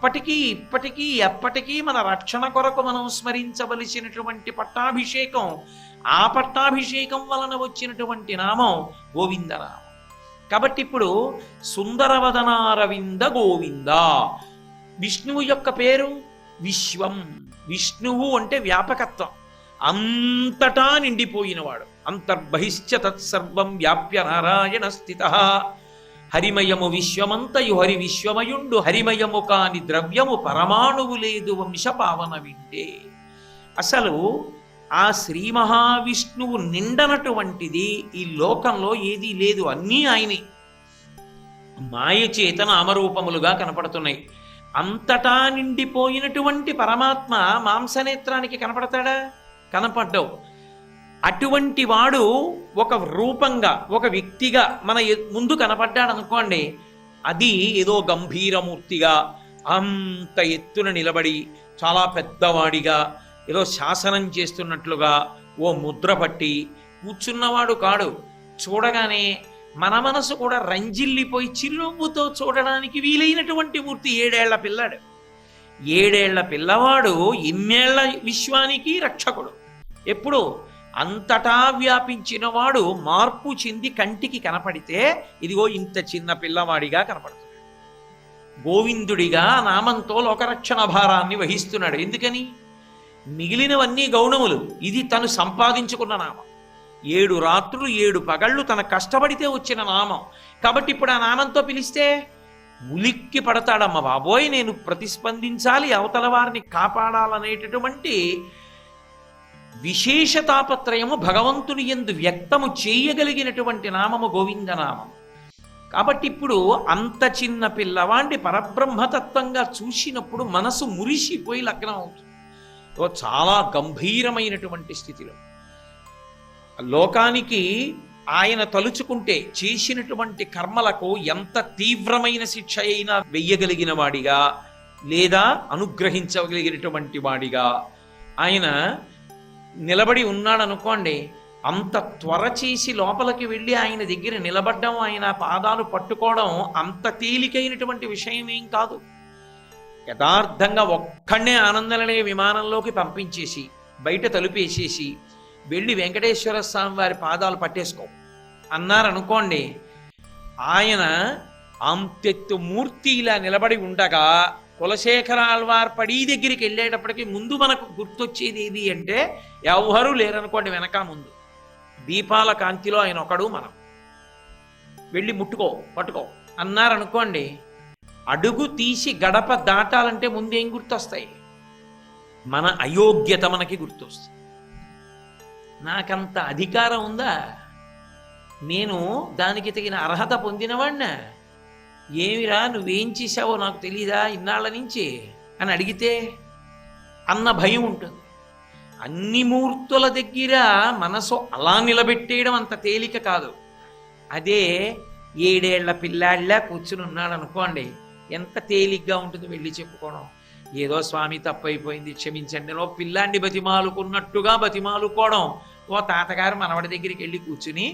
అప్పటికీ ఇప్పటికీ ఎప్పటికీ మన రక్షణ కొరకు మనం స్మరించవలసినటువంటి పట్టాభిషేకం, ఆ పట్టాభిషేకం వలన వచ్చినటువంటి నామం గోవిందనామం. కాబట్టి ఇప్పుడు సుందరవదనారవింద గోవింద. విష్ణువు యొక్క పేరు విశ్వం. విష్ణువు అంటే వ్యాపకత్వం, అంతటా నిండిపోయినవాడు. అంతర్బహిశ్చ తత్సర్వం వ్యాప్య నారాయణ స్థిత. హరిమయము విశ్వమంతయు హరి విశ్వమయుండు, హరిమయము కాని ద్రవ్యము పరమాణువు లేదు వంశ పావన వింటే. అసలు ఆ శ్రీ మహావిష్ణువు నిండనటువంటిది ఈ లోకంలో ఏదీ లేదు, అన్నీ ఆయనే. మాయ చేత నామరూపములుగా కనపడుతున్నాయి. అంతటా నిండిపోయినటువంటి పరమాత్మ మాంసనేత్రానికి కనపడతాడా? కనపడ్డావు. అటువంటి వాడు ఒక రూపంగా, ఒక వ్యక్తిగా మన ముందు కనపడ్డాడు అనుకోండి, అది ఏదో గంభీరమూర్తిగా అంత ఎత్తున నిలబడి చాలా పెద్దవాడిగా ఏదో శాసనం చేస్తున్నట్లుగా ఓ ముద్ర పట్టి కూర్చున్నవాడు కాడు. చూడగానే మన మనసు కూడా రంజిల్లిపోయి చిరునవ్వుతో చూడడానికి వీలైనటువంటి మూర్తి 7 ఏళ్ల పిల్లాడు. 7 ఏళ్ల పిల్లవాడు ఇన్నేళ్ల విశ్వానికి రక్షకుడు. ఎప్పుడు అంతటా వ్యాపించిన వాడు మార్పు చెంది కంటికి కనపడితే ఇదిగో ఇంత చిన్న పిల్లవాడిగా కనపడుతున్నాడు. గోవిందుడిగా నామంతో లోకరక్షణ భారాన్ని వహిస్తున్నాడు. ఎందుకని? మిగిలినవన్నీ గౌణములు, ఇది తను సంపాదించుకున్న నామం. 7 రాత్రులు 7 పగళ్ళు తన కష్టపడితే వచ్చిన నామం. కాబట్టి ఇప్పుడు ఆ నామంతో పిలిస్తే ఉలిక్కి పడతాడమ్మ బాబోయ్, నేను ప్రతిస్పందించాలి, అవతల వారిని కాపాడాలనేటటువంటి విశేష తాపత్రయము భగవంతుని యందు వ్యక్తము చేయగలిగినటువంటి నామము గోవిందనామం. కాబట్టి ఇప్పుడు అంత చిన్న పిల్లవాడిని పరబ్రహ్మతత్వంగా చూసినప్పుడు మనసు మురిసిపోయి లగ్నం అవుతుంది. చాలా గంభీరమైనటువంటి స్థితిలో లోకానికి ఆయన తలుచుకుంటే చేసినటువంటి కర్మలకు ఎంత తీవ్రమైన శిక్ష అయినా వెయ్యగలిగిన వాడిగా, లేదా అనుగ్రహించగలిగినటువంటి వాడిగా ఆయన నిలబడి ఉన్నాడనుకోండి. అంత త్వర చేసి లోపలికి వెళ్ళి ఆయన దగ్గర నిలబడ్డం, ఆయన పాదాలు పట్టుకోవడం అంత తేలికైనటువంటి విషయం ఏం కాదు. యథార్థంగా ఒక్కడే ఆనందలనే విమానంలోకి పంపించేసి బయట తలుపేసేసి వెళ్ళి వెంకటేశ్వర స్వామి వారి పాదాలు పట్టేసుకో అన్నారనుకోండి, ఆయన అంతెత్తు మూర్తి ఇలా నిలబడి ఉండగా కులశేఖరాల్వార్ పడి దగ్గరికి వెళ్ళేటప్పటికి ముందు మనకు గుర్తొచ్చేది ఏది అంటే, ఎవరు లేరనుకోండి వెనక ముందు దీపాల కాంతిలో ఆయన ఒకడు, మనం వెళ్ళి ముట్టుకో పట్టుకో అన్నారనుకోండి, అడుగు తీసి గడప దాటాలంటే ముందేం గుర్తొస్తాయి? మన అయోగ్యత మనకి గుర్తొస్తుంది. నాకంత అధికారం ఉందా? నేను దానికి తగిన అర్హత పొందినవాడినా? ఏమిరా నువ్వేం చేశావో నాకు తెలీదా ఇన్నాళ్ళ నుంచి అని అడిగితే అన్న భయం ఉంటుంది. అన్ని మూర్తుల దగ్గర మనసు అలా నిలబెట్టేయడం అంత తేలిక కాదు. అదే 7 ఏళ్ల పిల్లాడిలా కూర్చుని ఉన్నాడు అనుకోండి, ఎంత తేలిగ్గా ఉంటుంది వెళ్ళి చెప్పుకోవడం. ఏదో స్వామి తప్పైపోయింది క్షమించండి ఓ పిల్లాన్ని బతిమాలుకున్నట్టుగా బతిమాలుకోవడం. ఓ తాతగారు మనవడి దగ్గరికి వెళ్ళి కూర్చుని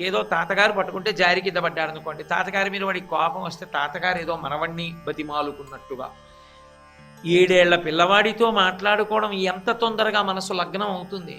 ఏదో తాతగారు పట్టుకుంటే జారి కింద పడ్డాడు అనుకోండి, తాతగారి మీద వాడికి కోపం వస్తే తాతగారు ఏదో మనవడిని బతిమాలుకున్నట్టుగా 7 ఏళ్ల పిల్లవాడితో మాట్లాడుకోవడం ఎంత తొందరగా మనసు లగ్నం అవుతుంది.